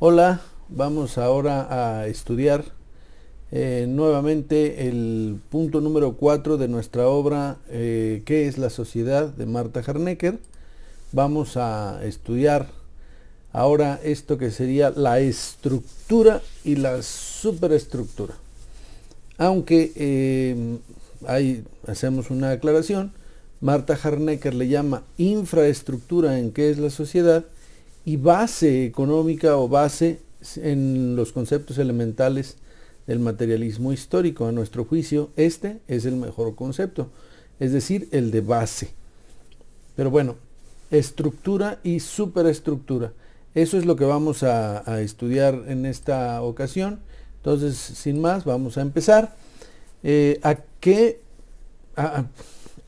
Hola, vamos ahora a estudiar nuevamente el punto número 4 de nuestra obra ¿Qué es la sociedad?, de Marta Harnecker. Vamos a estudiar ahora esto que sería la estructura y la superestructura. Aunque hacemos una aclaración, Marta Harnecker le llama infraestructura en qué es la sociedad y base económica o base en los conceptos elementales del materialismo histórico. A nuestro juicio, este es el mejor concepto, es decir, el de base. Pero bueno, estructura y superestructura, eso es lo que vamos a estudiar en esta ocasión. Entonces, sin más, vamos a empezar.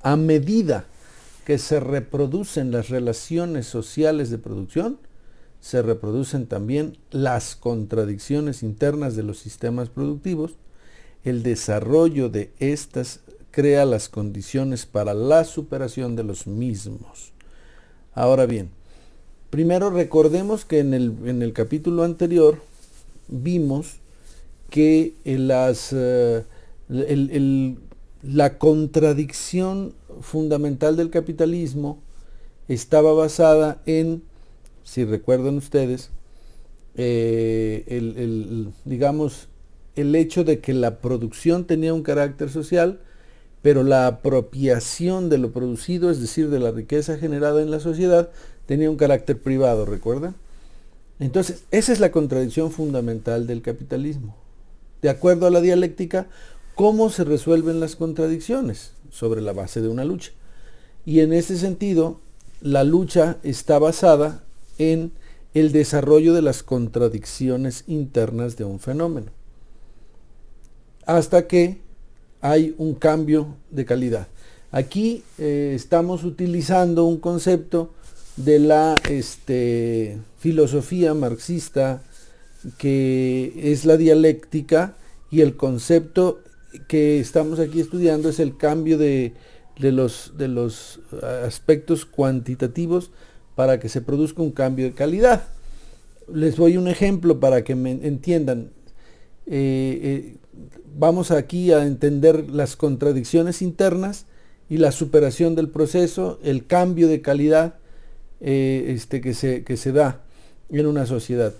A medida que se reproducen las relaciones sociales de producción, se reproducen también las contradicciones internas de los sistemas productivos. El desarrollo de estas crea las condiciones para la superación de los mismos. Ahora bien, primero recordemos que en el capítulo anterior vimos que la contradicción fundamental del capitalismo estaba basada en, si recuerdan ustedes, digamos, el hecho de que la producción tenía un carácter social, pero la apropiación de lo producido, es decir, de la riqueza generada en la sociedad, tenía un carácter privado, ¿recuerdan? Entonces, esa es la contradicción fundamental del capitalismo. De acuerdo a la dialéctica, ¿cómo se resuelven las contradicciones? Sobre la base de una lucha. Y en este sentido, la lucha está basada en el desarrollo de las contradicciones internas de un fenómeno, hasta que hay un cambio de calidad. Aquí estamos utilizando un concepto de la filosofía marxista, que es la dialéctica, y el concepto que estamos aquí estudiando es el cambio de los aspectos cuantitativos para que se produzca un cambio de calidad. Les doy un ejemplo para que me entiendan. Vamos aquí a entender las contradicciones internas y la superación del proceso, el cambio de calidad que se da en una sociedad.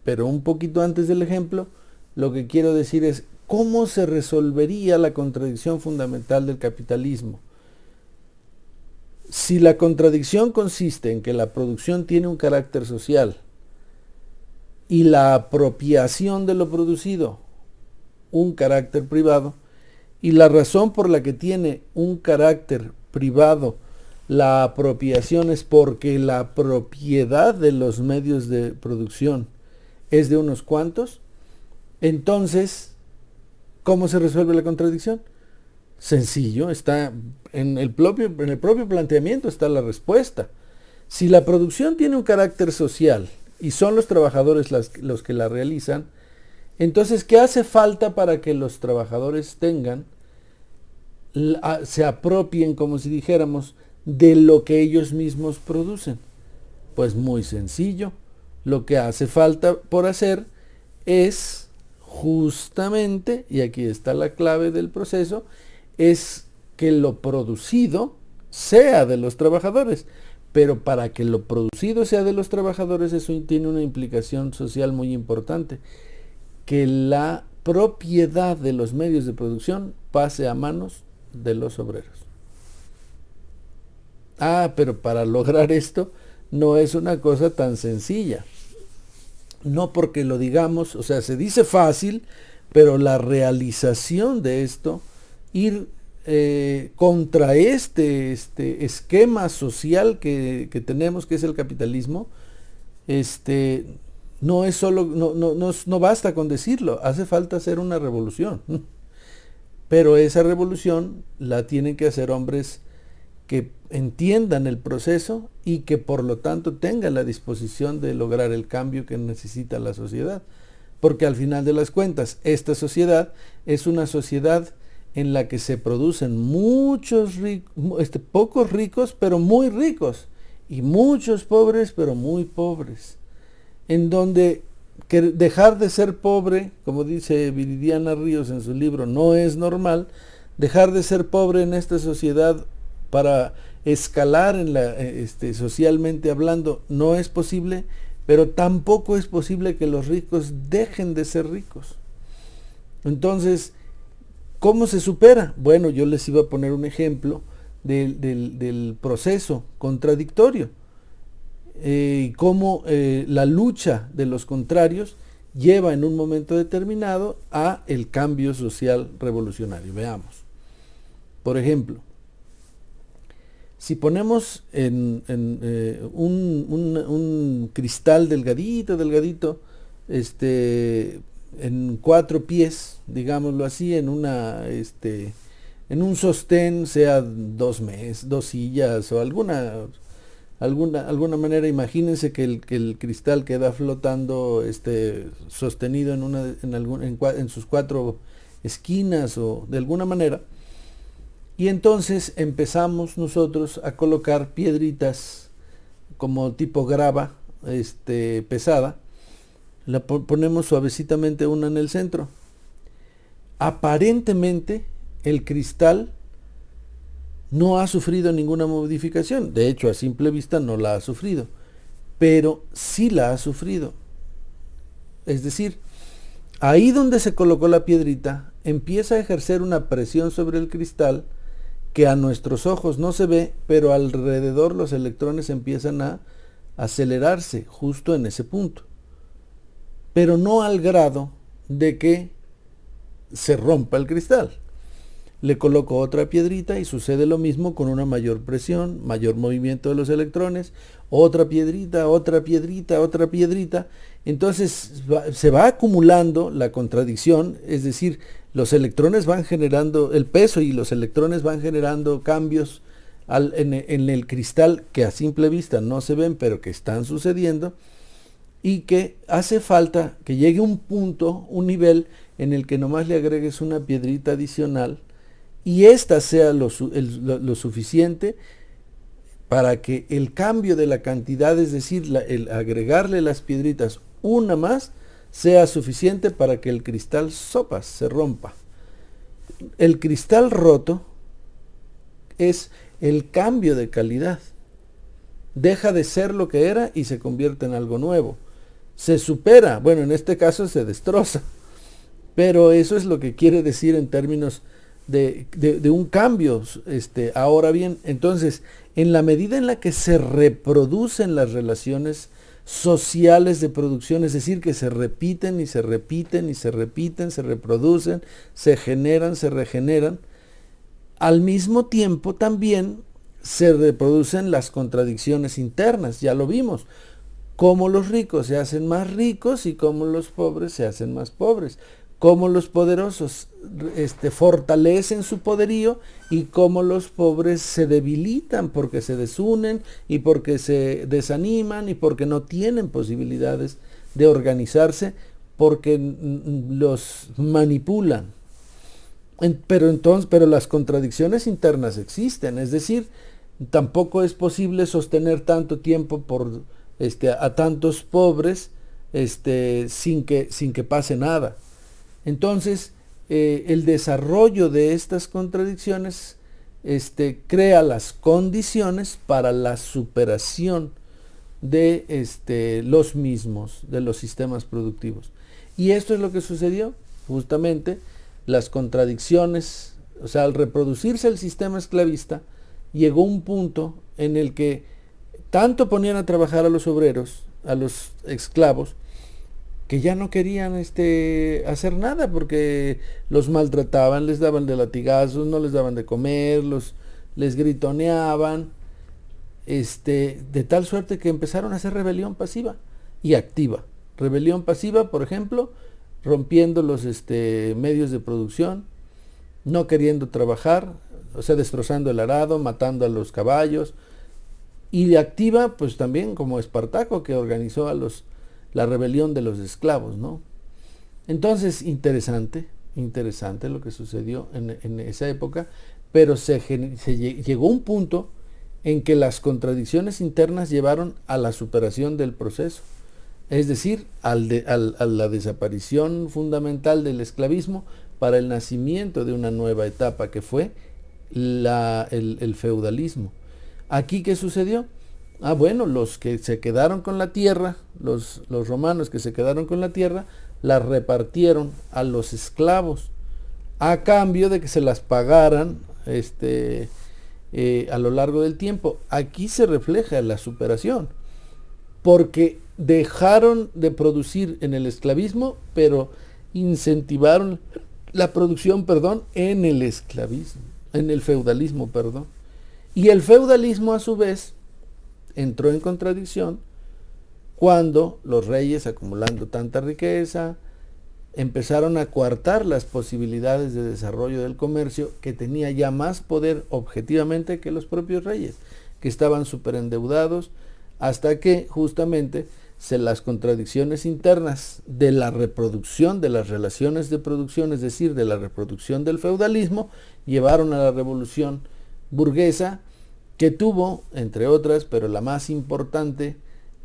Pero un poquito antes del ejemplo, lo que quiero decir es cómo se resolvería la contradicción fundamental del capitalismo. Si la contradicción consiste en que la producción tiene un carácter social y la apropiación de lo producido un carácter privado, y la razón por la que tiene un carácter privado la apropiación es porque la propiedad de los medios de producción es de unos cuantos, entonces, ¿cómo se resuelve la contradicción? Sencillo, está en el propio planteamiento está la respuesta. Si la producción tiene un carácter social y son los trabajadores los que la realizan, entonces, ¿qué hace falta para que los trabajadores se apropien, como si dijéramos, de lo que ellos mismos producen? Pues muy sencillo. Lo que hace falta por hacer es justamente, y aquí está la clave del proceso, es que lo producido sea de los trabajadores. Pero para que lo producido sea de los trabajadores, eso tiene una implicación social muy importante: que la propiedad de los medios de producción pase a manos de los obreros. Pero para lograr esto no es una cosa tan sencilla. No porque lo digamos, o sea, se dice fácil, pero la realización de esto, ir contra este esquema social que tenemos, que es el capitalismo, no es solo, no basta con decirlo, hace falta hacer una revolución. Pero esa revolución la tienen que hacer hombres que entiendan el proceso y que por lo tanto tengan la disposición de lograr el cambio que necesita la sociedad. Porque al final de las cuentas, esta sociedad es una sociedad en la que se producen pocos ricos pero muy ricos, y muchos pobres pero muy pobres. en donde dejar de ser pobre, como dice Viridiana Ríos en su libro, no es normal. Dejar de ser pobre en esta sociedad para escalar socialmente hablando no es posible, pero tampoco es posible que los ricos dejen de ser ricos. Entonces, ¿cómo se supera? Bueno, yo les iba a poner un ejemplo del proceso contradictorio y cómo la lucha de los contrarios lleva en un momento determinado a el cambio social revolucionario. Veamos. Por ejemplo, si ponemos un cristal delgadito, en 4 pies, digámoslo así, en un sostén, sea 2 sillas o alguna manera, imagínense que el cristal queda flotando, sostenido en sus 4 esquinas o de alguna manera. Y entonces empezamos nosotros a colocar piedritas como tipo grava pesada. La ponemos suavecitamente una en el centro. Aparentemente el cristal no ha sufrido ninguna modificación. De hecho, a simple vista no la ha sufrido. Pero sí la ha sufrido. Es decir, ahí donde se colocó la piedrita, empieza a ejercer una presión sobre el cristal que a nuestros ojos no se ve, pero alrededor los electrones empiezan a acelerarse justo en ese punto. Pero no al grado de que se rompa el cristal. Le coloco otra piedrita y sucede lo mismo con una mayor presión, mayor movimiento de los electrones, otra piedrita. Entonces se va acumulando la contradicción, es decir, los electrones van generando el peso y los electrones van generando cambios en el cristal que a simple vista no se ven, pero que están sucediendo, y que hace falta que llegue un punto, un nivel en el que nomás le agregues una piedrita adicional y esta sea lo suficiente para que el cambio de la cantidad, es decir, el agregarle las piedritas una más, sea suficiente para que el cristal se rompa. El cristal roto es el cambio de calidad. Deja de ser lo que era y se convierte en algo nuevo. Se supera, bueno, en este caso se destroza, pero eso es lo que quiere decir en términos de un cambio. Ahora bien, entonces, en la medida en la que se reproducen las relaciones sociales de producción, es decir, que se repiten y se repiten y se repiten, se reproducen, se generan, se regeneran, al mismo tiempo también se reproducen las contradicciones internas, ya lo vimos, cómo los ricos se hacen más ricos y cómo los pobres se hacen más pobres, cómo los poderosos fortalecen su poderío y cómo los pobres se debilitan porque se desunen y porque se desaniman y porque no tienen posibilidades de organizarse porque los manipulan. Pero las contradicciones internas existen, es decir, tampoco es posible sostener tanto tiempo a tantos pobres sin que pase nada. Entonces, el desarrollo de estas contradicciones crea las condiciones para la superación de los mismos, de los sistemas productivos. Y esto es lo que sucedió, justamente, las contradicciones, o sea, al reproducirse el sistema esclavista, llegó un punto en el que tanto ponían a trabajar a los obreros, a los esclavos, que ya no querían hacer nada porque los maltrataban, les daban de latigazos, no les daban de comer, les gritoneaban, de tal suerte que empezaron a hacer rebelión pasiva y activa. Rebelión pasiva, por ejemplo, rompiendo los medios de producción, no queriendo trabajar, o sea, destrozando el arado, matando a los caballos, y de activa, pues también como Espartaco, que organizó la rebelión de los esclavos, ¿no? Entonces, interesante lo que sucedió en esa época, pero llegó un punto en que las contradicciones internas llevaron a la superación del proceso. es decir, a la desaparición fundamental del esclavismo para el nacimiento de una nueva etapa que fue el feudalismo. ¿Aquí qué sucedió? Bueno, los que se quedaron con la tierra, los romanos que se quedaron con la tierra, la repartieron a los esclavos, a cambio de que se las pagaran a lo largo del tiempo. Aquí se refleja la superación, porque dejaron de producir en el esclavismo, pero incentivaron la producción, en el esclavismo, en el feudalismo, Y el feudalismo a su vez entró en contradicción cuando los reyes, acumulando tanta riqueza, empezaron a coartar las posibilidades de desarrollo del comercio, que tenía ya más poder objetivamente que los propios reyes, que estaban superendeudados, hasta que justamente las contradicciones internas de la reproducción de las relaciones de producción, es decir, de la reproducción del feudalismo, llevaron a la revolución burguesa, que tuvo, entre otras, pero la más importante,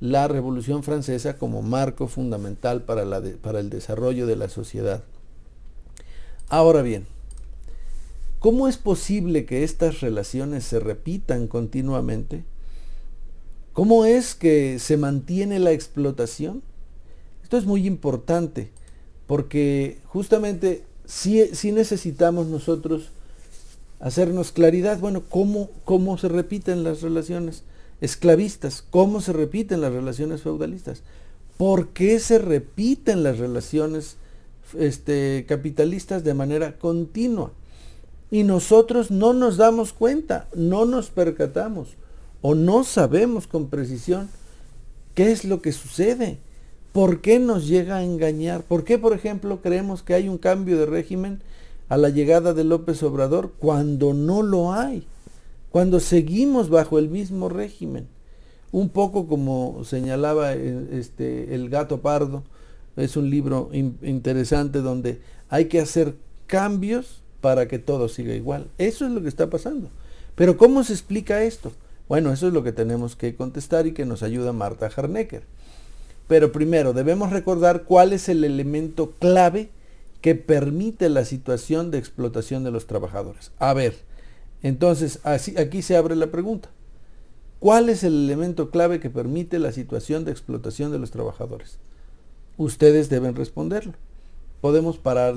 la Revolución Francesa como marco fundamental para el desarrollo de la sociedad. Ahora bien, ¿cómo es posible que estas relaciones se repitan continuamente? ¿Cómo es que se mantiene la explotación? Esto es muy importante, porque justamente sí necesitamos nosotros hacernos claridad. Bueno, ¿cómo se repiten las relaciones esclavistas? ¿Cómo se repiten las relaciones feudalistas? ¿Por qué se repiten las relaciones capitalistas de manera continua? Y nosotros no nos damos cuenta, no nos percatamos o no sabemos con precisión qué es lo que sucede. ¿Por qué nos llega a engañar? ¿Por qué, por ejemplo, creemos que hay un cambio de régimen a la llegada de López Obrador cuando no lo hay? Cuando seguimos bajo el mismo régimen. Un poco como señalaba El gato pardo, es un libro interesante donde hay que hacer cambios para que todo siga igual. Eso es lo que está pasando. Pero ¿cómo se explica esto? Bueno, eso es lo que tenemos que contestar y que nos ayuda Marta Harnecker. Pero primero debemos recordar cuál es el elemento clave que permite la situación de explotación de los trabajadores. A ver, entonces aquí se abre la pregunta. ¿Cuál es el elemento clave que permite la situación de explotación de los trabajadores? Ustedes deben responderlo. Podemos parar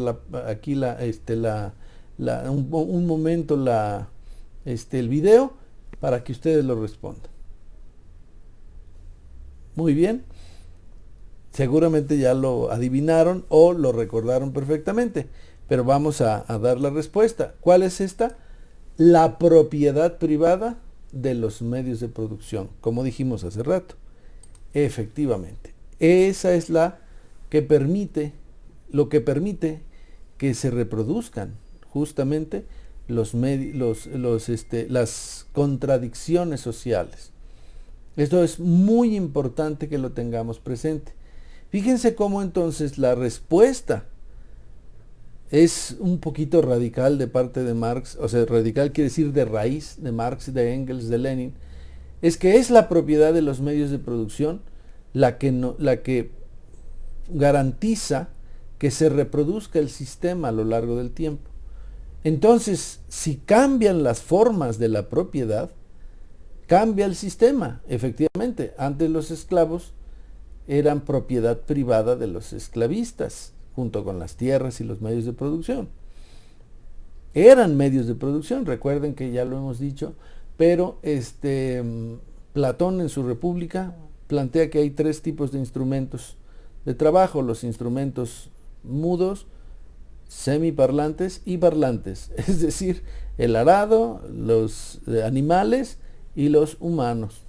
aquí un momento el video para que ustedes lo respondan. Muy bien. Seguramente ya lo adivinaron o lo recordaron perfectamente, pero vamos a dar la respuesta. ¿Cuál es esta? La propiedad privada de los medios de producción, como dijimos hace rato. Efectivamente, esa es lo que permite que se reproduzcan justamente las contradicciones sociales. Esto es muy importante que lo tengamos presente. Fíjense cómo entonces la respuesta es un poquito radical de parte de Marx, o sea, radical quiere decir de raíz, de Marx, de Engels, de Lenin, es que es la propiedad de los medios de producción la que garantiza que se reproduzca el sistema a lo largo del tiempo. Entonces, si cambian las formas de la propiedad, cambia el sistema. Efectivamente, antes los esclavos eran propiedad privada de los esclavistas, junto con las tierras y los medios de producción. Eran medios de producción, recuerden que ya lo hemos dicho, pero Platón en su República plantea que hay 3 tipos de instrumentos de trabajo: los instrumentos mudos, semiparlantes y parlantes, es decir, el arado, los animales y los humanos.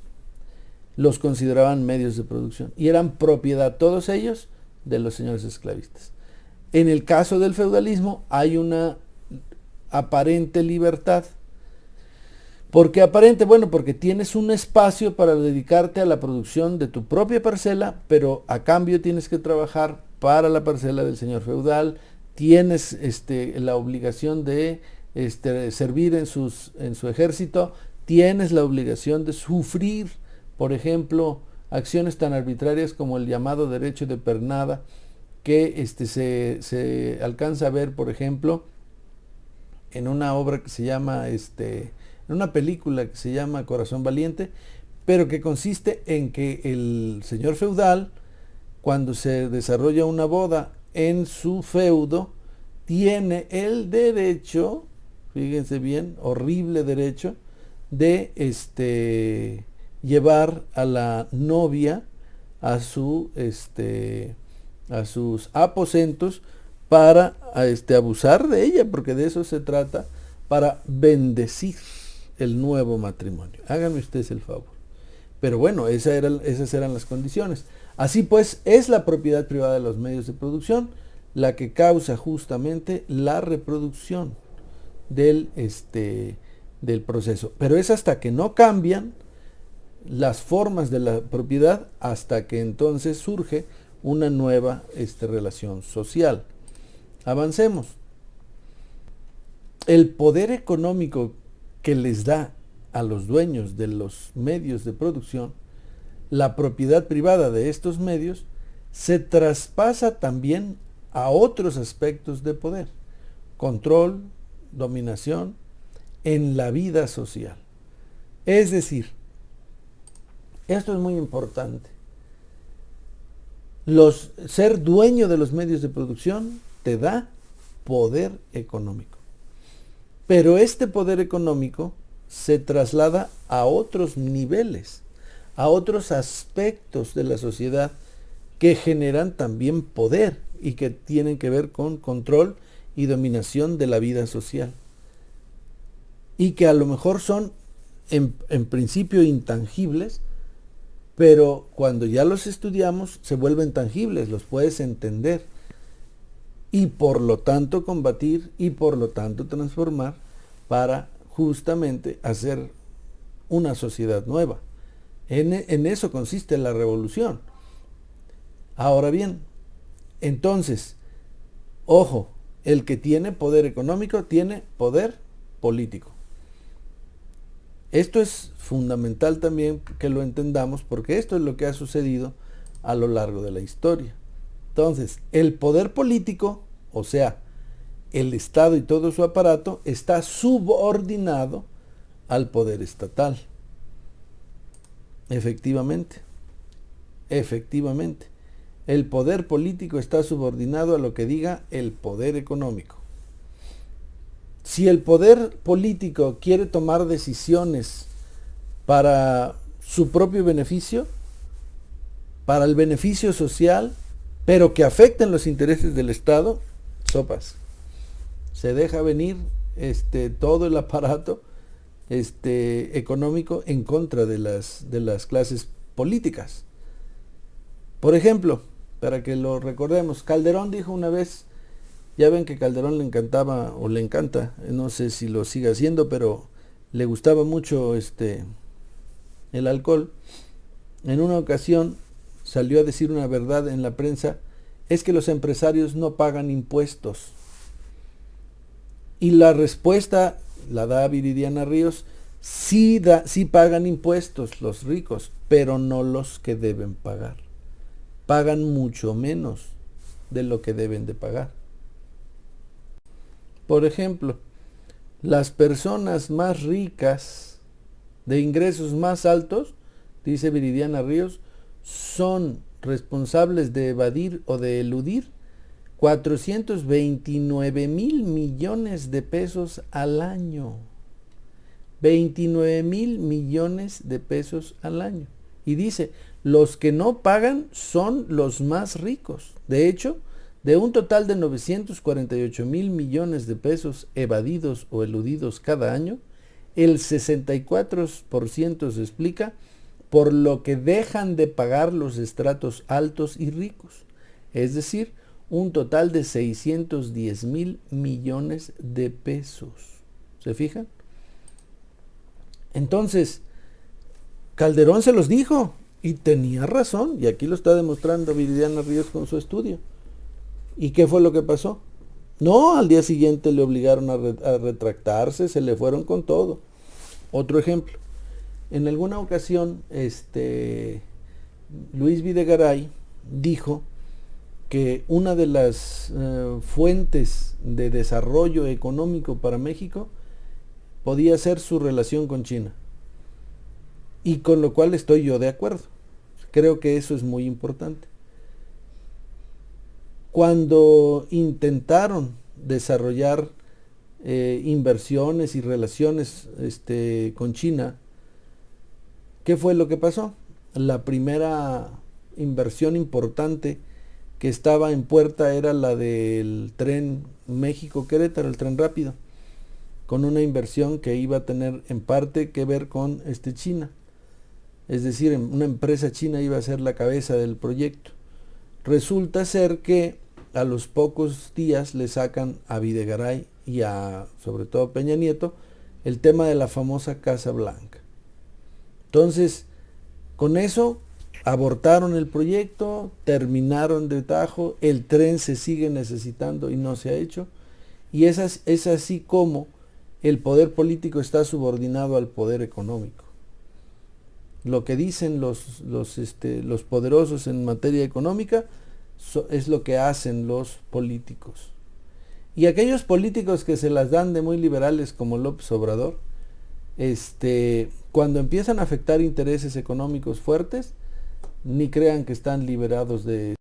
Los consideraban medios de producción y eran propiedad, todos ellos, de los señores esclavistas. En el caso del feudalismo hay una aparente libertad. ¿Por qué aparente? Bueno, porque tienes un espacio para dedicarte a la producción de tu propia parcela, pero a cambio tienes que trabajar para la parcela del señor feudal, tienes la obligación de servir en su ejército, tienes la obligación de sufrir, por ejemplo, acciones tan arbitrarias como el llamado derecho de pernada, que se alcanza a ver, por ejemplo, en una obra que se llama, en una película que se llama Corazón Valiente, pero que consiste en que el señor feudal, cuando se desarrolla una boda en su feudo, tiene el derecho, fíjense bien, horrible derecho, de llevar a la novia a sus aposentos para abusar de ella, porque de eso se trata, para bendecir el nuevo matrimonio. Háganme ustedes el favor. Pero bueno, esas eran las condiciones. Así pues, es la propiedad privada de los medios de producción la que causa justamente la reproducción del proceso. Pero es hasta que no cambian las formas de la propiedad, hasta que entonces surge una nueva relación social. Avancemos. El poder económico que les da a los dueños de los medios de producción la propiedad privada de estos medios se traspasa también a otros aspectos de poder: control, dominación en la vida social. Es decir, esto es muy importante. Ser dueño de los medios de producción te da poder económico. Pero este poder económico se traslada a otros niveles, a otros aspectos de la sociedad que generan también poder y que tienen que ver con control y dominación de la vida social. Y que a lo mejor son en principio intangibles, pero cuando ya los estudiamos se vuelven tangibles, los puedes entender y por lo tanto combatir y por lo tanto transformar para justamente hacer una sociedad nueva. En eso consiste la revolución. Ahora bien, entonces, ojo, el que tiene poder económico tiene poder político. Esto es fundamental también que lo entendamos, porque esto es lo que ha sucedido a lo largo de la historia. Entonces, el poder político, o sea, el Estado y todo su aparato, está subordinado al poder estatal. Efectivamente. El poder político está subordinado a lo que diga el poder económico. Si el poder político quiere tomar decisiones para su propio beneficio, para el beneficio social, pero que afecten los intereses del Estado, sopas. Se deja venir todo el aparato económico en contra de las clases políticas. Por ejemplo, para que lo recordemos, Calderón dijo una vez, ya ven que Calderón le encantaba, o le encanta, no sé si lo sigue haciendo, pero le gustaba mucho el alcohol. En una ocasión salió a decir una verdad en la prensa: es que los empresarios no pagan impuestos. Y la respuesta la da Viridiana Ríos: sí pagan impuestos los ricos, pero no los que deben pagar. Pagan mucho menos de lo que deben de pagar. Por ejemplo, las personas más ricas, de ingresos más altos, dice Viridiana Ríos, son responsables de evadir o de eludir 429,000 millones de pesos al año. 29,000 millones de pesos al año. Y dice, los que no pagan son los más ricos. De hecho, de un total de 948,000 millones de pesos evadidos o eludidos cada año, el 64% se explica por lo que dejan de pagar los estratos altos y ricos. Es decir, un total de 610,000 millones de pesos. ¿Se fijan? Entonces, Calderón se los dijo y tenía razón, y aquí lo está demostrando Viridiana Ríos con su estudio. ¿Y qué fue lo que pasó? No, al día siguiente le obligaron a retractarse, se le fueron con todo. Otro ejemplo, en alguna ocasión Luis Videgaray dijo que una de las fuentes de desarrollo económico para México podía ser su relación con China. Y con lo cual estoy yo de acuerdo. Creo que eso es muy importante. Cuando intentaron desarrollar inversiones y relaciones con China, ¿qué fue lo que pasó? La primera inversión importante que estaba en puerta era la del tren México-Querétaro, el tren rápido, con una inversión que iba a tener en parte que ver con China. Es decir, una empresa china iba a ser la cabeza del proyecto. Resulta ser que a los pocos días le sacan a Videgaray y sobre todo a Peña Nieto, el tema de la famosa Casa Blanca. Entonces, con eso abortaron el proyecto, terminaron de tajo, el tren se sigue necesitando y no se ha hecho. Y es así como el poder político está subordinado al poder económico. Lo que dicen los poderosos en materia económica es lo que hacen los políticos. Y aquellos políticos que se las dan de muy liberales como López Obrador, cuando empiezan a afectar intereses económicos fuertes, ni crean que están liberados del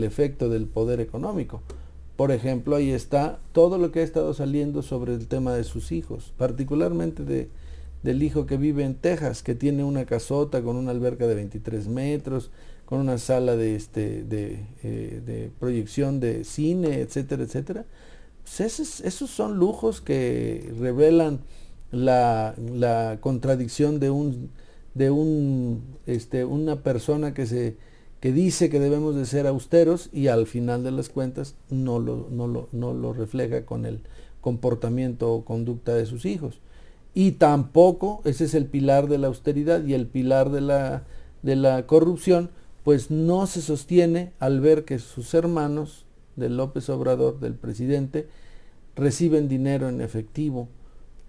efecto del poder económico. Por ejemplo, ahí está todo lo que ha estado saliendo sobre el tema de sus hijos, particularmente del hijo que vive en Texas, que tiene una casota con una alberca de 23 metros, con una sala de proyección de cine, etcétera, etcétera. Pues esos son lujos que revelan la contradicción de una persona que dice que debemos de ser austeros y al final de las cuentas no lo refleja con el comportamiento o conducta de sus hijos. Y tampoco, ese es el pilar de la austeridad, y el pilar de la corrupción, pues no se sostiene al ver que sus hermanos del López Obrador, del presidente, reciben dinero en efectivo,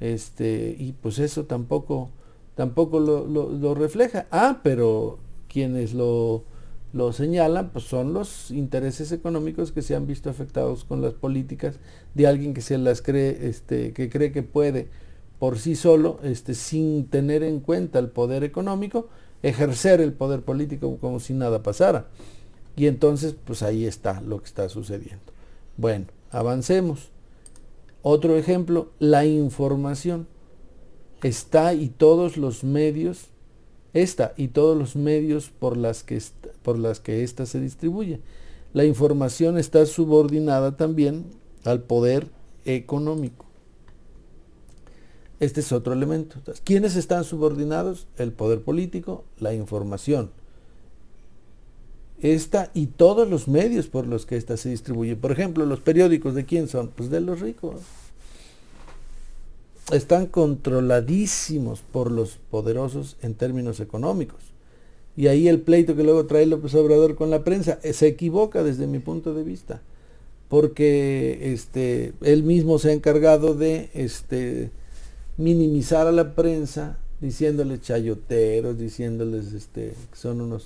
y pues eso tampoco lo refleja. Pero quienes lo señalan, pues son los intereses económicos que se han visto afectados con las políticas de alguien que se las cree, que cree que puede por sí solo, sin tener en cuenta el poder económico, ejercer el poder político como si nada pasara. Y entonces, pues ahí está lo que está sucediendo. Bueno, avancemos. Otro ejemplo, la información. Esta y todos los medios por las que ésta se distribuye. La información está subordinada también al poder económico. Este es otro elemento. Entonces, ¿quiénes están subordinados? El poder político, la información. Esta y todos los medios por los que ésta se distribuye. Por ejemplo, los periódicos, ¿de quién son? Pues de los ricos. Están controladísimos por los poderosos en términos económicos. Y ahí el pleito que luego trae López Obrador con la prensa se equivoca desde mi punto de vista, porque él mismo se ha encargado de minimizar a la prensa, diciéndoles chayoteros, diciéndoles que son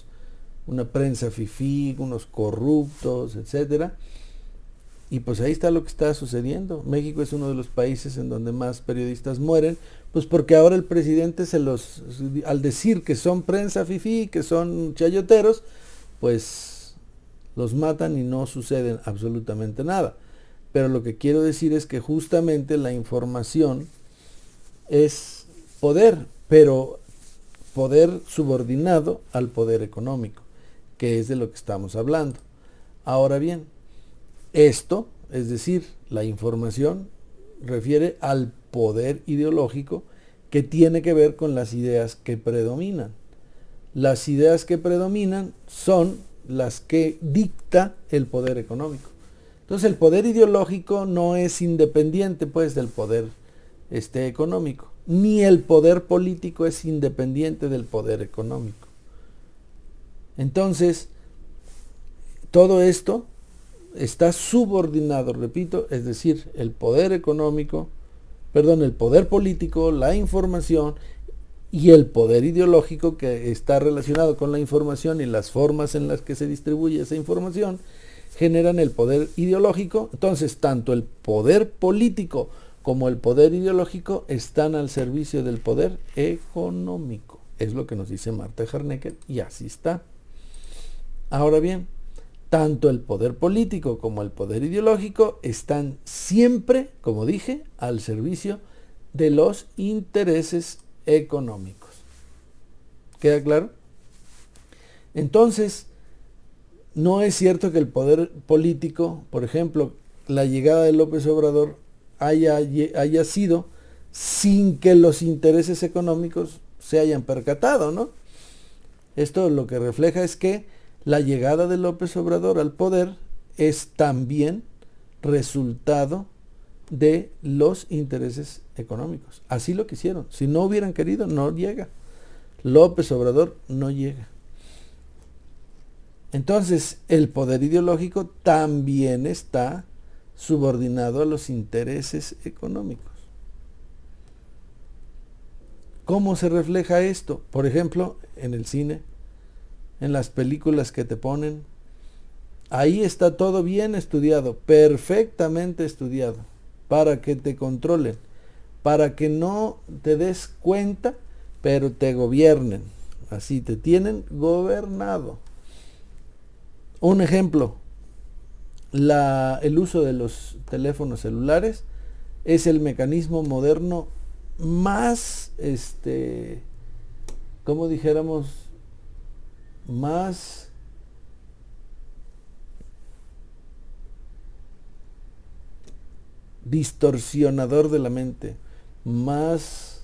una prensa fifí, unos corruptos, etcétera. Y pues ahí está lo que está sucediendo. México es uno de los países en donde más periodistas mueren, pues porque ahora el presidente al decir que son prensa fifí, que son chayoteros, pues los matan y no sucede absolutamente nada. Pero lo que quiero decir es que justamente la información es poder, pero poder subordinado al poder económico, que es de lo que estamos hablando. Ahora bien, esto, es decir, la información, refiere al poder ideológico que tiene que ver con las ideas que predominan. Las ideas que predominan son las que dicta el poder económico. Entonces el poder ideológico no es independiente pues del poder económico, ni el poder político es independiente del poder económico. Entonces, todo esto está subordinado, repito, es decir, el poder político, la información, Y el poder ideológico, que está relacionado con la información y las formas en las que se distribuye esa información, generan el poder ideológico. Entonces, tanto el poder político como el poder ideológico están al servicio del poder económico. Es lo que nos dice Marta Harnecker, y así está. Ahora bien, tanto el poder político como el poder ideológico están siempre, como dije, al servicio de los intereses económicos. ¿Queda claro? Entonces, no es cierto que el poder político, por ejemplo, la llegada de López Obrador haya sido sin que los intereses económicos se hayan percatado, ¿no? Esto lo que refleja es que la llegada de López Obrador al poder es también resultado de los intereses económicos. Así lo quisieron. Si no hubieran querido, no llega. López Obrador no llega. Entonces, el poder ideológico también está subordinado a los intereses económicos. ¿Cómo se refleja esto? Por ejemplo, en el cine, en las películas que te ponen. Ahí está todo bien estudiado, perfectamente estudiado, para que te controlen, para que no te des cuenta, pero te gobiernen. Así te tienen gobernado. Un ejemplo, el uso de los teléfonos celulares es el mecanismo moderno más, como dijéramos, más distorsionador de la mente, más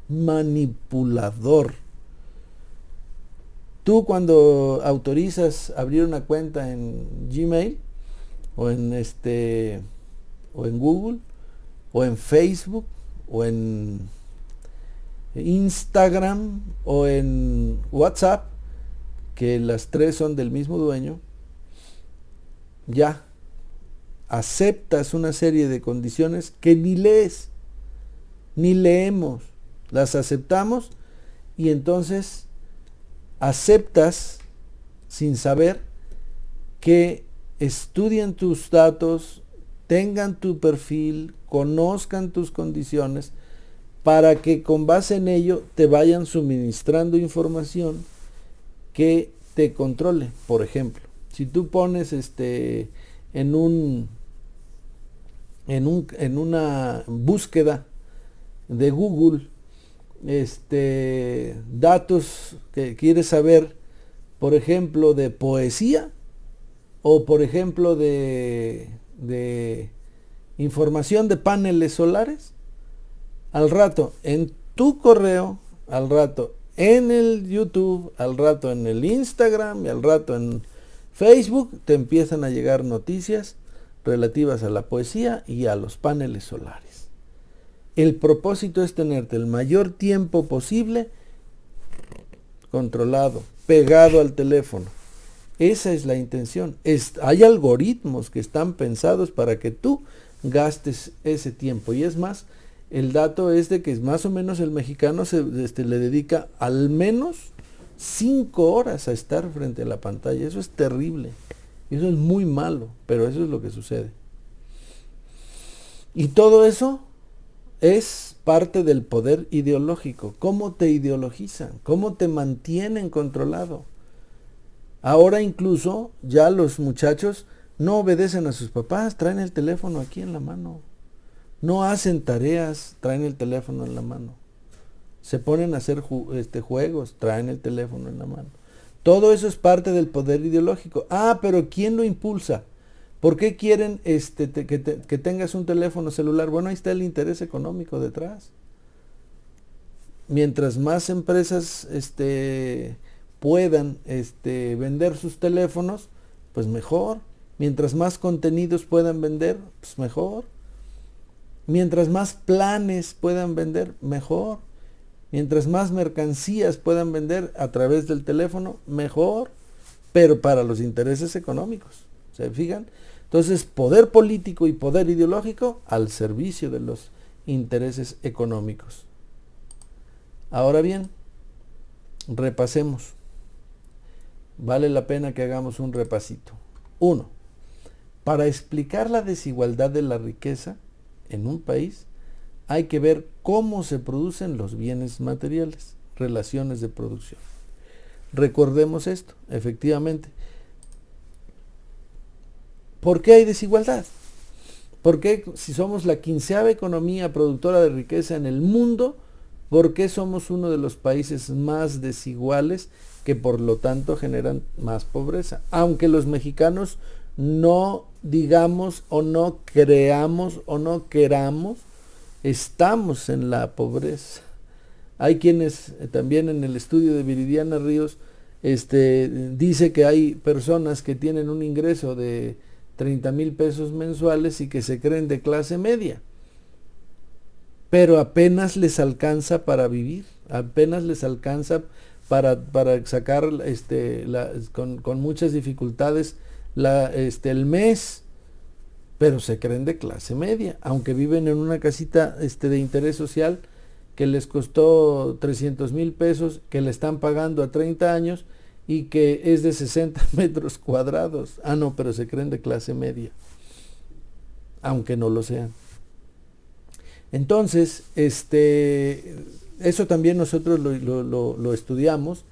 manipulador. Tú, cuando autorizas abrir una cuenta en Gmail o en Google o en Facebook o en Instagram o en WhatsApp, que las tres son del mismo dueño, ya aceptas una serie de condiciones que ni lees, ni leemos, las aceptamos, y entonces aceptas sin saber que estudien tus datos, tengan tu perfil, conozcan tus condiciones, para que con base en ello te vayan suministrando información que te controle. Por ejemplo, si tú pones en una búsqueda de Google datos que quieres saber, por ejemplo, de poesía, o por ejemplo de información de paneles solares, al rato en tu correo, al rato en el YouTube, al rato en el Instagram y al rato en Facebook te empiezan a llegar noticias relativas a la poesía y a los paneles solares. El propósito es tenerte el mayor tiempo posible controlado, pegado al teléfono. Esa es la intención. Hay algoritmos que están pensados para que tú gastes ese tiempo. Y es más, el dato es de que más o menos el mexicano le dedica al menos 5 horas a estar frente a la pantalla. Eso es terrible. Eso es muy malo, pero eso es lo que sucede. Y todo eso es parte del poder ideológico. ¿Cómo te ideologizan? ¿Cómo te mantienen controlado? Ahora incluso ya los muchachos no obedecen a sus papás, traen el teléfono aquí en la mano. No hacen tareas, traen el teléfono en la mano. Se ponen a hacer juegos, traen el teléfono en la mano. Todo eso es parte del poder ideológico. Ah, pero ¿quién lo impulsa? ¿Por qué quieren que tengas un teléfono celular? Bueno, ahí está el interés económico detrás. Mientras más empresas puedan vender sus teléfonos, pues mejor. Mientras más contenidos puedan vender, pues mejor. Mientras más planes puedan vender, mejor. Mientras más mercancías puedan vender a través del teléfono, mejor. Pero para los intereses económicos. ¿Se fijan? Entonces, poder político y poder ideológico al servicio de los intereses económicos. Ahora bien, repasemos. Vale la pena que hagamos un repasito. 1. Para explicar la desigualdad de la riqueza en un país, hay que ver cómo se producen los bienes materiales, relaciones de producción. Recordemos esto, efectivamente. ¿Por qué hay desigualdad? ¿Por qué, si somos la 15ª economía productora de riqueza en el mundo, por qué somos uno de los países más desiguales que por lo tanto generan más pobreza? Aunque los mexicanos no digamos o no creamos o no queramos, estamos en la pobreza. Hay quienes también en el estudio de Viridiana Ríos dice que hay personas que tienen un ingreso de 30,000 pesos mensuales y que se creen de clase media, pero apenas les alcanza para vivir, apenas les alcanza para sacar con muchas dificultades el mes, pero se creen de clase media, aunque viven en una casita de interés social que les costó 300,000 pesos, que le están pagando a 30 años y que es de 60 metros cuadrados. Ah, no, pero se creen de clase media, aunque no lo sean. Entonces, eso también nosotros lo estudiamos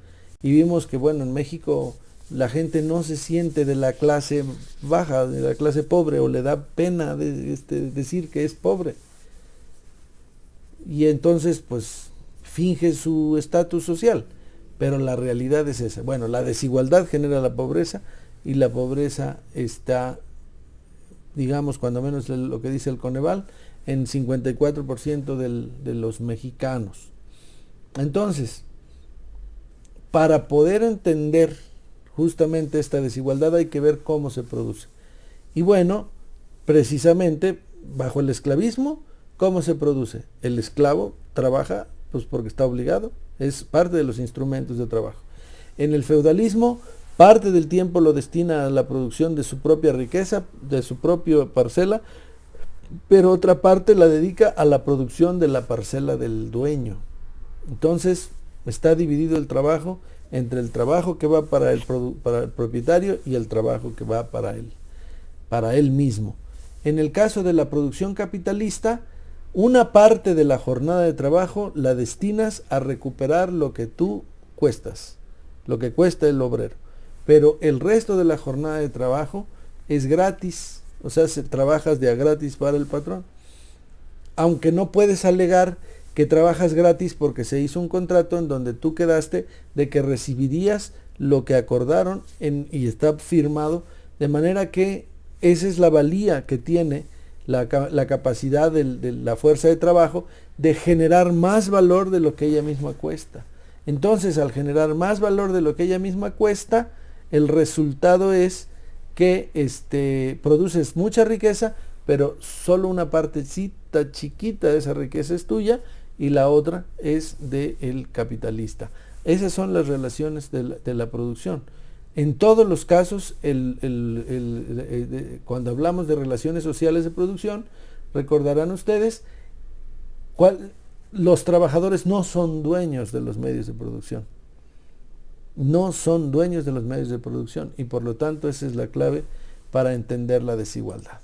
y vimos que, bueno, en México la gente no se siente de la clase baja, de la clase pobre, o le da pena decir que es pobre. Y entonces, pues, finge su estatus social. Pero la realidad es esa. Bueno, la desigualdad genera la pobreza y la pobreza está, digamos, cuando menos lo que dice el Coneval, en 54% de los mexicanos. Entonces, para poder entender justamente esta desigualdad hay que ver cómo se produce. Y bueno, precisamente bajo el esclavismo, ¿cómo se produce? El esclavo trabaja pues porque está obligado, es parte de los instrumentos de trabajo. En el feudalismo, parte del tiempo lo destina a la producción de su propia riqueza, de su propia parcela, pero otra parte la dedica a la producción de la parcela del dueño. Entonces, está dividido el trabajo entre el trabajo que va para el propietario y el trabajo que va para él mismo. En el caso de la producción capitalista, una parte de la jornada de trabajo la destinas a recuperar lo que tú cuestas, lo que cuesta el obrero. Pero el resto de la jornada de trabajo es gratis, o sea, trabajas de a gratis para el patrón. Aunque no puedes alegar que trabajas gratis porque se hizo un contrato en donde tú quedaste de que recibirías lo que acordaron y está firmado, de manera que esa es la valía que tiene la capacidad de la fuerza de trabajo de generar más valor de lo que ella misma cuesta. Entonces, al generar más valor de lo que ella misma cuesta, el resultado es que produces mucha riqueza, pero solo una partecita chiquita de esa riqueza es tuya y la otra es del capitalista. Esas son las relaciones de la producción. En todos los casos, cuando hablamos de relaciones sociales de producción, recordarán ustedes, los trabajadores no son dueños de los medios de producción. No son dueños de los medios de producción y por lo tanto esa es la clave para entender la desigualdad.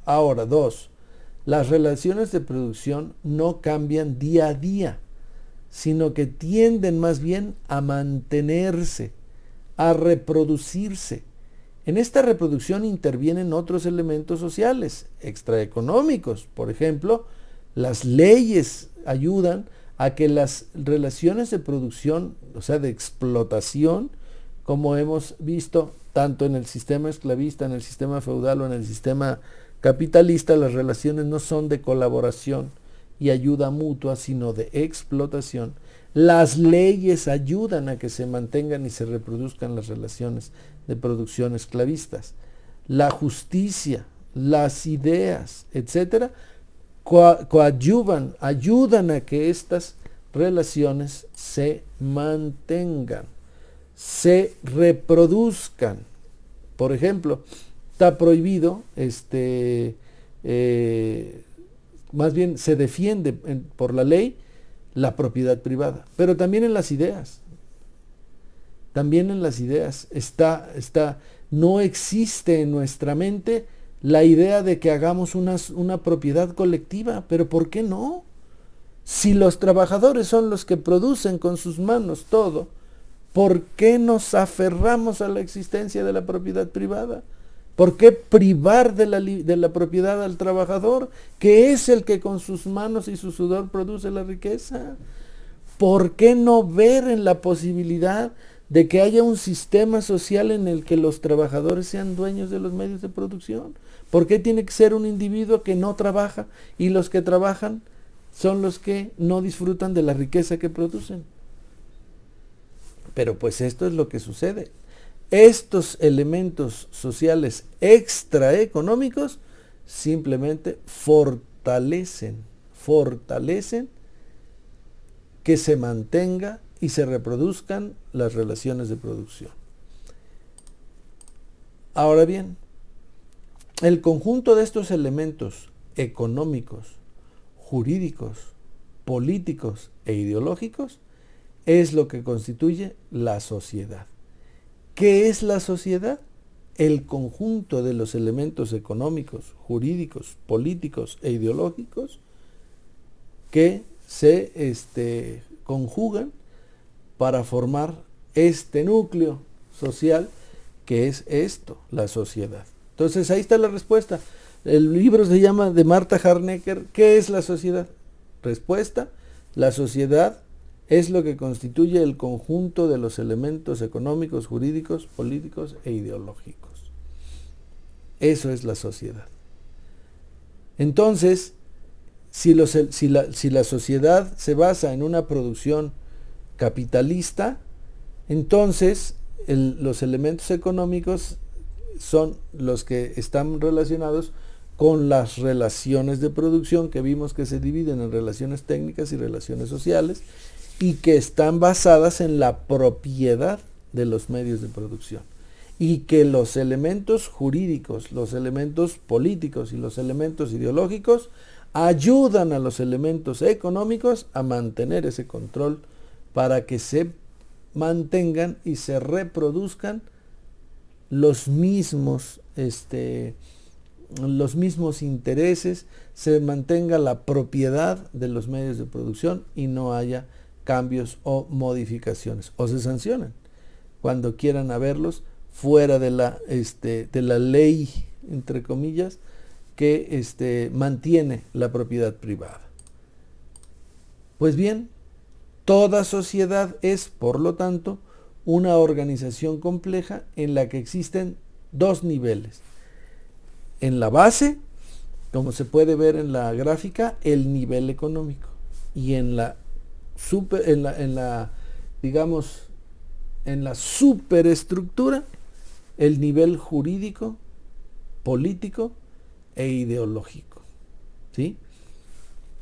Ahora, 2. Las relaciones de producción no cambian día a día, sino que tienden más bien a mantenerse, a reproducirse. En esta reproducción intervienen otros elementos sociales, extraeconómicos. Por ejemplo, las leyes ayudan a que las relaciones de producción, o sea, de explotación, como hemos visto tanto en el sistema esclavista, en el sistema feudal o en el sistema capitalista, las relaciones no son de colaboración y ayuda mutua, sino de explotación. Las leyes ayudan a que se mantengan y se reproduzcan las relaciones de producción esclavistas. La justicia, las ideas, etcétera, ayudan a que estas relaciones se mantengan, se reproduzcan. Por ejemplo, está prohibido, más bien se defiende por la ley la propiedad privada, pero también en las ideas. También en las ideas no existe en nuestra mente la idea de que hagamos una propiedad colectiva, pero ¿por qué no? Si los trabajadores son los que producen con sus manos todo, ¿por qué nos aferramos a la existencia de la propiedad privada? ¿Por qué privar de la propiedad al trabajador, que es el que con sus manos y su sudor produce la riqueza? ¿Por qué no ver en la posibilidad de que haya un sistema social en el que los trabajadores sean dueños de los medios de producción? ¿Por qué tiene que ser un individuo que no trabaja y los que trabajan son los que no disfrutan de la riqueza que producen? Pero pues esto es lo que sucede. Estos elementos sociales extraeconómicos simplemente fortalecen que se mantenga y se reproduzcan las relaciones de producción. Ahora bien, el conjunto de estos elementos económicos, jurídicos, políticos e ideológicos es lo que constituye la sociedad. ¿Qué es la sociedad? El conjunto de los elementos económicos, jurídicos, políticos e ideológicos que se conjugan para formar este núcleo social que es esto, la sociedad. Entonces ahí está la respuesta. El libro se llama de Marta Harnecker, ¿qué es la sociedad? Respuesta, la sociedad es lo que constituye el conjunto de los elementos económicos, jurídicos, políticos e ideológicos. Eso es la sociedad. Entonces, si la sociedad se basa en una producción capitalista, entonces los elementos económicos son los que están relacionados con las relaciones de producción que vimos que se dividen en relaciones técnicas y relaciones sociales y que están basadas en la propiedad de los medios de producción, y que los elementos jurídicos, los elementos políticos y los elementos ideológicos ayudan a los elementos económicos a mantener ese control para que se mantengan y se reproduzcan los mismos intereses, se mantenga la propiedad de los medios de producción y no haya cambios o modificaciones, o se sancionan cuando quieran haberlos fuera de la ley, entre comillas, que mantiene la propiedad privada. Pues bien, toda sociedad es, por lo tanto, una organización compleja en la que existen dos niveles. En la base, como se puede ver en la gráfica, el nivel económico, y en la superestructura, el nivel jurídico, político e ideológico, ¿sí?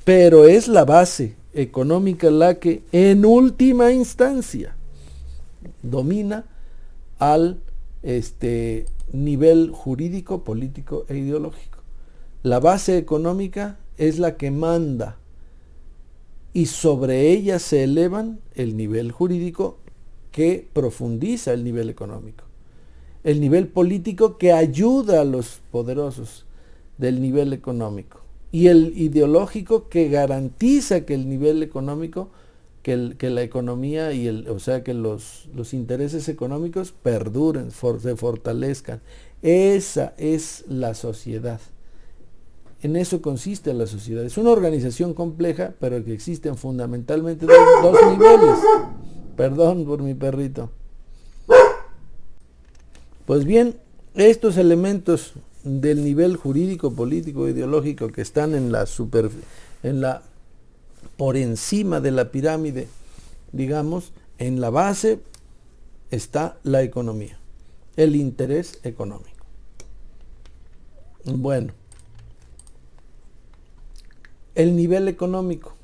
Pero es la base económica la que en última instancia domina al nivel jurídico, político e ideológico. La base económica es la que manda y sobre ella se elevan el nivel jurídico que profundiza el nivel económico, el nivel político que ayuda a los poderosos del nivel económico, y el ideológico que garantiza que el nivel económico, que la economía que los intereses económicos perduren, se fortalezcan. Esa es la sociedad. En eso consiste la sociedad. Es una organización compleja, pero que existen fundamentalmente dos niveles. Perdón por mi perrito. Pues bien, estos elementos del nivel jurídico, político, ideológico que están por encima de la pirámide, digamos, en la base está la economía, el interés económico. Bueno, el nivel económico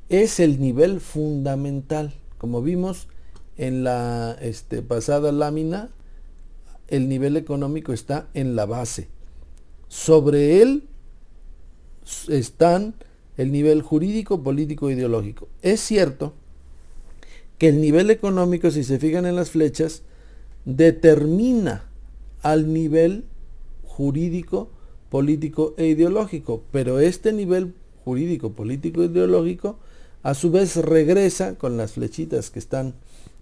es el nivel fundamental. Como vimos en la pasada lámina, el nivel económico está en la base. Sobre él están el nivel jurídico, político e ideológico. Es cierto que el nivel económico, si se fijan en las flechas, determina al nivel jurídico, político e ideológico, pero este nivel jurídico, político e ideológico a su vez regresa con las flechitas que están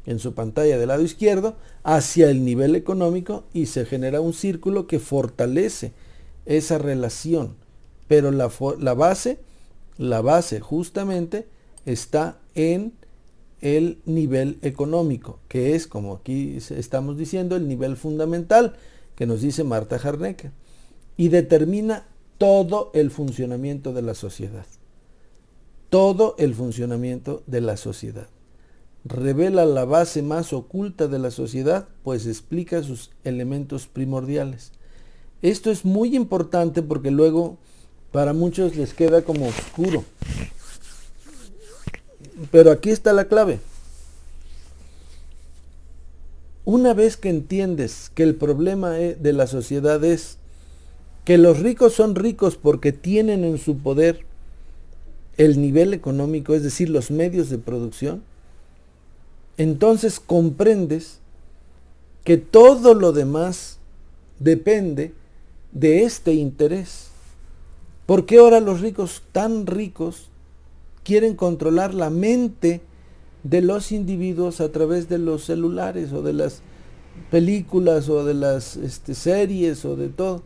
en su pantalla del lado izquierdo hacia el nivel económico y se genera un círculo que fortalece esa relación, pero la base justamente está en el nivel económico, que es, como aquí estamos diciendo, el nivel fundamental que nos dice Marta Harnecker, y determina todo el funcionamiento de la sociedad. Todo el funcionamiento de la sociedad. Revela la base más oculta de la sociedad, pues explica sus elementos primordiales. Esto es muy importante porque luego para muchos les queda como oscuro. Pero aquí está la clave. Una vez que entiendes que el problema de la sociedad es que los ricos son ricos porque tienen en su poder el nivel económico, es decir, los medios de producción, entonces comprendes que todo lo demás depende de este interés. ¿Por qué ahora los ricos, tan ricos, quieren controlar la mente de los individuos a través de los celulares o de las películas o de las series o de todo?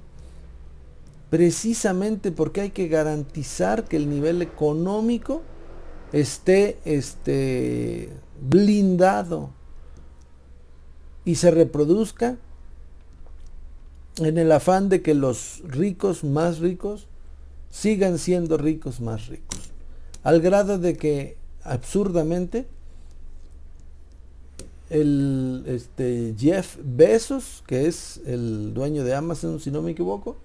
Precisamente porque hay que garantizar que el nivel económico esté blindado y se reproduzca en el afán de que los ricos más ricos sigan siendo ricos más ricos, al grado de que absurdamente el Jeff Bezos, que es el dueño de Amazon, si no me equivoco,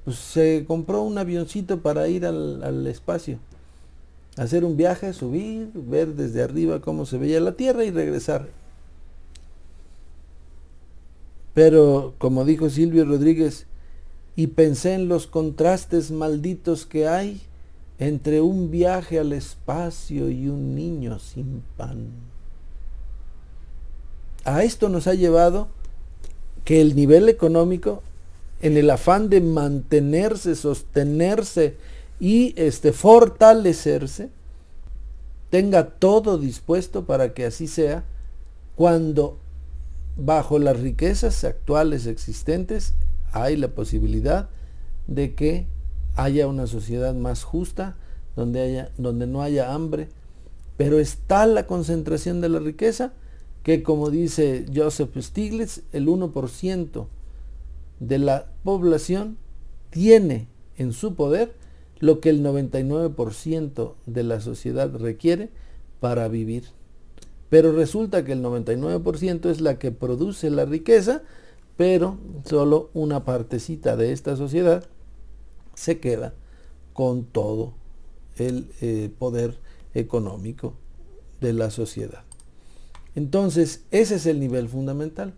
pues se compró un avioncito para ir al espacio, hacer un viaje, subir, ver desde arriba cómo se veía la Tierra y regresar. Pero, como dijo Silvio Rodríguez, y pensé en los contrastes malditos que hay entre un viaje al espacio y un niño sin pan. A esto nos ha llevado que el nivel económico, en el afán de mantenerse, sostenerse y fortalecerse, tenga todo dispuesto para que así sea, cuando bajo las riquezas actuales existentes hay la posibilidad de que haya una sociedad más justa, donde no haya hambre, pero está la concentración de la riqueza que, como dice Joseph Stiglitz, el 1% de la población tiene en su poder lo que el 99% de la sociedad requiere para vivir. Pero resulta que el 99% es la que produce la riqueza, pero solo una partecita de esta sociedad se queda con todo el poder económico de la sociedad. Entonces, ese es el nivel fundamental.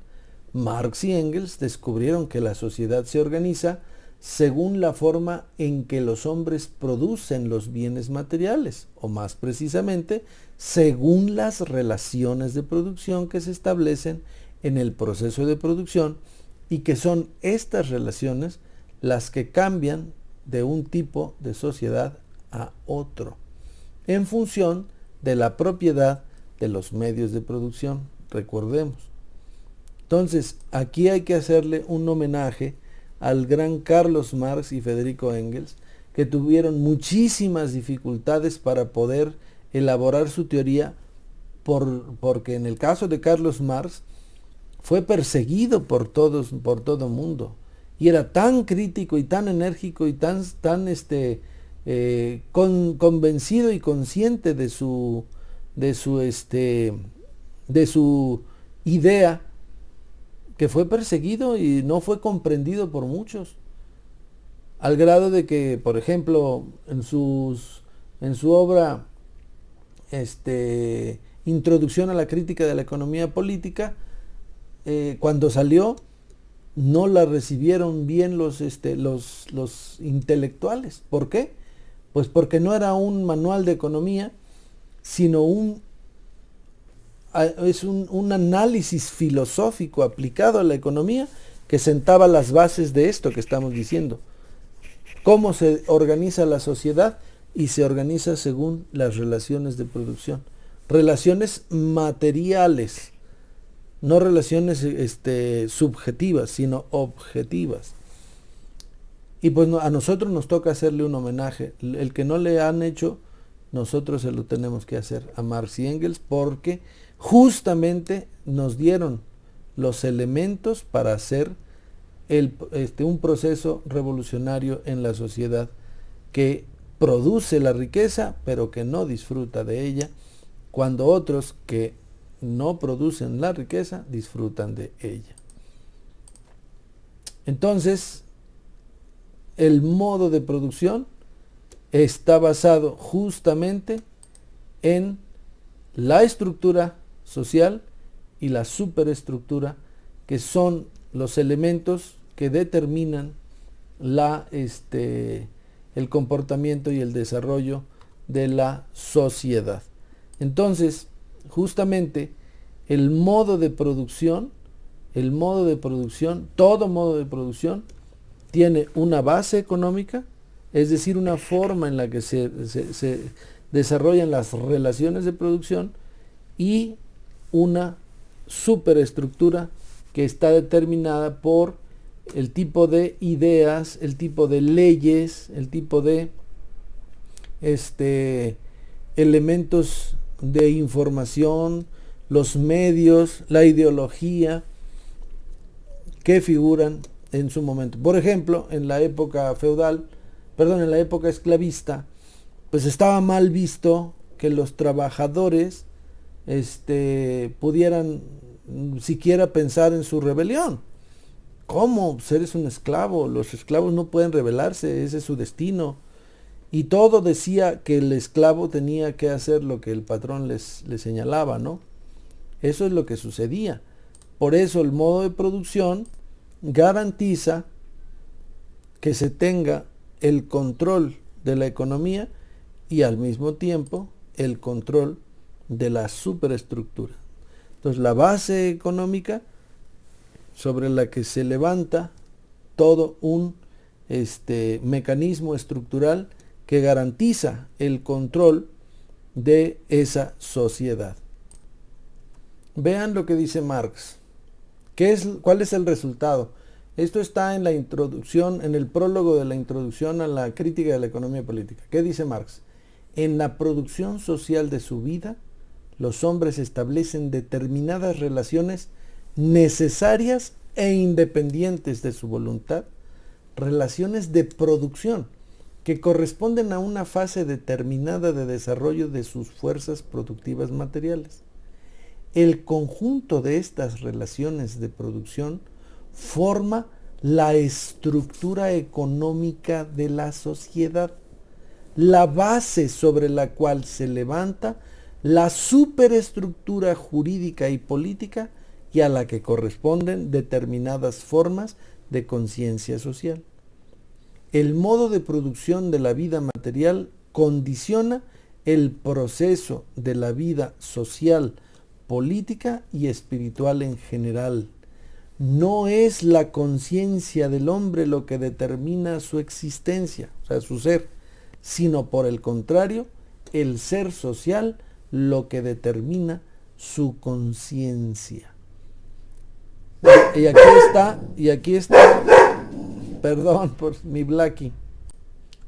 Marx y Engels descubrieron que la sociedad se organiza según la forma en que los hombres producen los bienes materiales, o más precisamente, según las relaciones de producción que se establecen en el proceso de producción, y que son estas relaciones las que cambian de un tipo de sociedad a otro, en función de la propiedad de los medios de producción, recordemos. Entonces, aquí hay que hacerle un homenaje al gran Carlos Marx y Federico Engels, que tuvieron muchísimas dificultades para poder elaborar su teoría, porque en el caso de Carlos Marx fue perseguido por todo el mundo, y era tan crítico y tan enérgico y tan convencido y consciente de su idea, que fue perseguido y no fue comprendido por muchos, al grado de que, por ejemplo, en su obra Introducción a la crítica de la economía política, cuando salió, no la recibieron bien los intelectuales. ¿Por qué? Pues porque no era un manual de economía, sino es un análisis filosófico aplicado a la economía que sentaba las bases de esto que estamos diciendo. Cómo se organiza la sociedad, y se organiza según las relaciones de producción. Relaciones materiales, no relaciones subjetivas, sino objetivas. Y pues a nosotros nos toca hacerle un homenaje. El que no le han hecho, nosotros se lo tenemos que hacer a Marx y Engels, porque justamente nos dieron los elementos para hacer un proceso revolucionario en la sociedad que produce la riqueza, pero que no disfruta de ella, cuando otros que no producen la riqueza disfrutan de ella. Entonces, el modo de producción está basado justamente en la estructura social y la superestructura, que son los elementos que determinan el comportamiento y el desarrollo de la sociedad. Entonces, justamente el modo de producción, todo modo de producción tiene una base económica, es decir, una forma en la que se desarrollan las relaciones de producción, y una superestructura que está determinada por el tipo de ideas, el tipo de leyes, el tipo de elementos de información, los medios, la ideología que figuran en su momento. Por ejemplo, en la época en la época esclavista, pues estaba mal visto que los trabajadores pudieran siquiera pensar en su rebelión. ¿Cómo? Pues eres un esclavo, los esclavos no pueden rebelarse, ese es su destino. Y todo decía que el esclavo tenía que hacer lo que el patrón le señalaba, ¿no? Eso es lo que sucedía. Por eso el modo de producción garantiza que se tenga el control de la economía y al mismo tiempo el control de la superestructura. Entonces, la base económica sobre la que se levanta todo un mecanismo estructural que garantiza el control de esa sociedad. Vean lo que dice Marx. ¿Cuál es el resultado? Esto está en la introducción, en el prólogo de la introducción a la crítica de la economía política. ¿Qué dice Marx? En la producción social de su vida, los hombres establecen determinadas relaciones necesarias e independientes de su voluntad, relaciones de producción que corresponden a una fase determinada de desarrollo de sus fuerzas productivas materiales. El conjunto de estas relaciones de producción forma la estructura económica de la sociedad, la base sobre la cual se levanta la superestructura jurídica y política, y a la que corresponden determinadas formas de conciencia social. El modo de producción de la vida material condiciona el proceso de la vida social, política y espiritual en general. No es la conciencia del hombre lo que determina su existencia, o sea, su ser, sino por el contrario, el ser social lo que determina su conciencia. Y aquí está, perdón por mi blackie,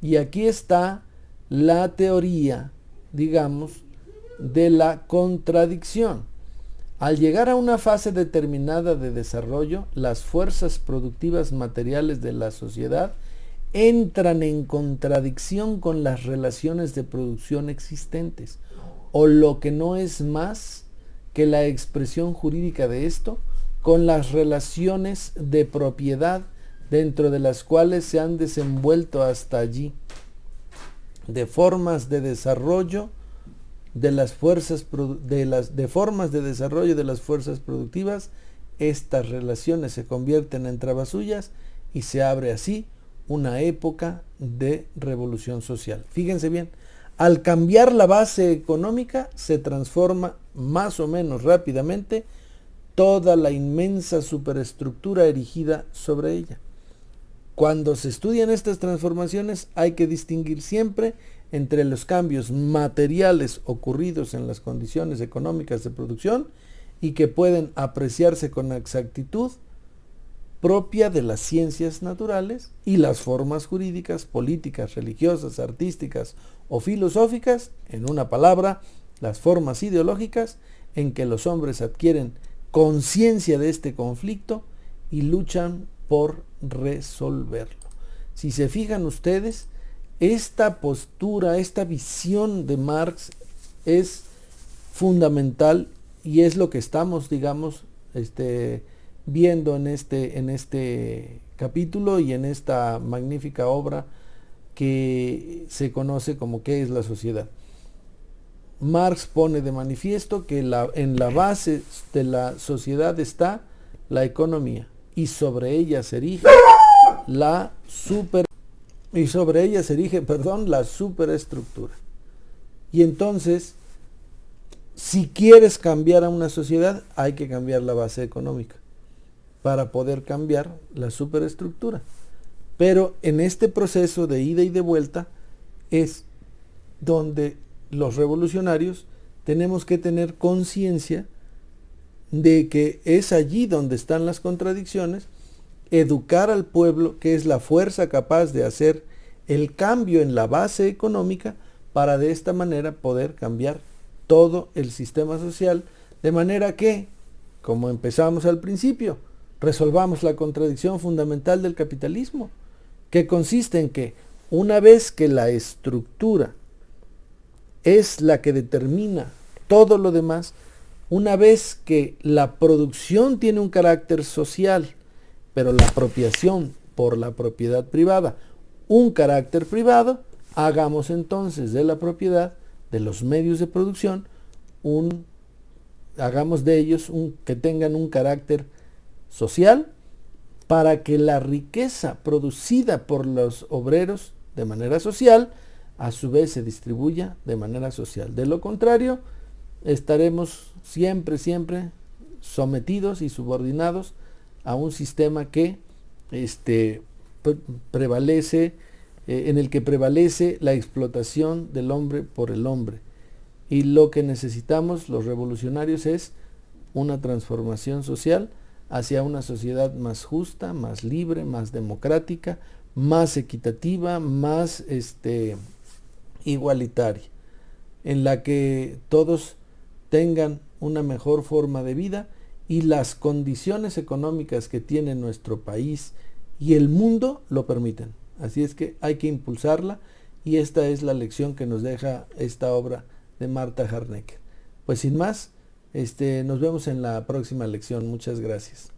y aquí está la teoría, digamos, de la contradicción. Al llegar a una fase determinada de desarrollo, las fuerzas productivas materiales de la sociedad entran en contradicción con las relaciones de producción existentes, o lo que no es más que la expresión jurídica de esto, con las relaciones de propiedad dentro de las cuales se han desenvuelto hasta allí, de formas de desarrollo de las fuerzas productivas. Estas relaciones se convierten en trabasuyas y se abre así una época de revolución social. Fíjense bien, al cambiar la base económica se transforma más o menos rápidamente toda la inmensa superestructura erigida sobre ella. Cuando se estudian estas transformaciones hay que distinguir siempre entre los cambios materiales ocurridos en las condiciones económicas de producción y que pueden apreciarse con exactitud propia de las ciencias naturales, y las formas jurídicas, políticas, religiosas, artísticas o filosóficas, en una palabra, las formas ideológicas en que los hombres adquieren conciencia de este conflicto y luchan por resolverlo. Si se fijan ustedes, esta postura, esta visión de Marx es fundamental y es lo que estamos, digamos, viendo en este capítulo y en esta magnífica obra que se conoce como ¿Qué es la sociedad? Marx pone de manifiesto que en la base de la sociedad está la economía y sobre ella se erige la superestructura. Y entonces, si quieres cambiar a una sociedad, hay que cambiar la base económica para poder cambiar la superestructura. Pero en este proceso de ida y de vuelta es donde los revolucionarios tenemos que tener conciencia de que es allí donde están las contradicciones, educar al pueblo, que es la fuerza capaz de hacer el cambio en la base económica, para de esta manera poder cambiar todo el sistema social, de manera que, como empezamos al principio, resolvamos la contradicción fundamental del capitalismo, que consiste en que una vez que la estructura es la que determina todo lo demás, una vez que la producción tiene un carácter social, pero la apropiación por la propiedad privada un carácter privado, hagamos entonces de la propiedad de los medios de producción hagamos de ellos que tengan un carácter social, para que la riqueza producida por los obreros de manera social a su vez se distribuya de manera social. De lo contrario, estaremos siempre sometidos y subordinados a un sistema que prevalece, en el que prevalece la explotación del hombre por el hombre. Y lo que necesitamos los revolucionarios es una transformación social hacia una sociedad más justa, más libre, más democrática, más equitativa, más igualitaria, en la que todos tengan una mejor forma de vida y las condiciones económicas que tiene nuestro país y el mundo lo permiten. Así es que hay que impulsarla, y esta es la lección que nos deja esta obra de Martha Harnecker. Pues sin más, nos vemos en la próxima lección. Muchas gracias.